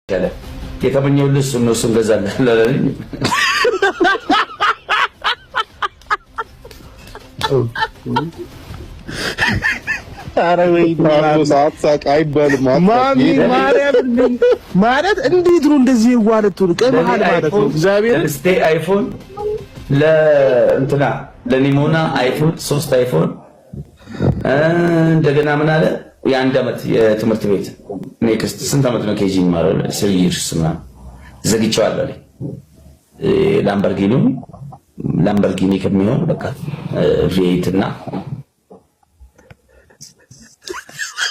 ያለ የተመኘው ልስ ነው እሱን ገዛለ ለለኝ አረወይ ሳትሳቅ አይባልም። ማሚ ማርያም ማለት እንዴት ነው እንደዚህ ይዋለቱ ቀማል ማለት ነው። እግዚአብሔር እስቲ አይፎን ለእንትና ለሊሞና አይፎን 3 አይፎን እንደገና ምን አለ የአንድ አመት የትምህርት ቤት ኔክስት ስንት አመት ነው ኬጂ ማለት ሲሪየስ ምናምን ዘግቼዋለሁ። ላምበርጊኒ ከሚሆን በቃ ቪኤት እና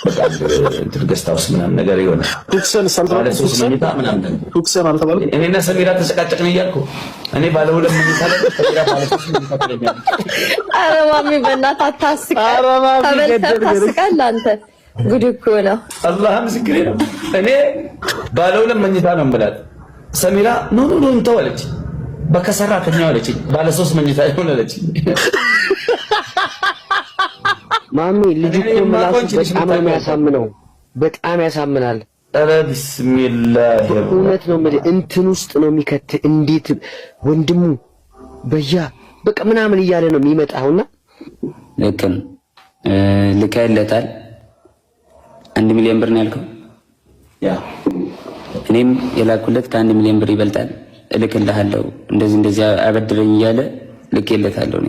በቃ እንትን ገስታውስ ምናምን ነገር ይሆናል። ኩክሰን ሰምታለህ? ኩክሰን አልተባለ እኔና ሰሚራ ተሰቃጨቅን እያልኩ እኔ ባለ ሁለት መኝታ ላይ ሰሚራ ባለ ሶስት መኝታ ላይ ያለ። ኧረ ማሚ በእናትህ አታስቅ። ኧረ ማሚ ታስቃለህ አንተ። ጉድ እኮ ነው። አላህ ምስክሬ ነው። እኔ ባለ ሁለት መኝታ ነው የምላት። ሰሚራ ኖ እንተዋለች። በከሰራተኛ አለች። ባለ ሶስት መኝታ ይሆን አለች። ማሚ ልጅ እኮ ምላሱ በጣም ነው የሚያሳምነው። በጣም ያሳምናል። ኧረ ቢስሚላህ እውነት ነው የምልህ እንትን ውስጥ ነው የሚከት እንዴት ወንድሙ በቃ ምናምን እያለ ነው የሚመጣውና ልክም ልከለታል። 1 ሚሊዮን ብር ነው ያልከው? ያ እኔም የላኩለት ከ1 ሚሊዮን ብር ይበልጣል። እልክልሃለሁ እንደዚህ አበድረኝ እያለ ልኬለታለሁ። እኔ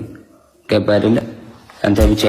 ገባ አይደለ አንተ ብቻ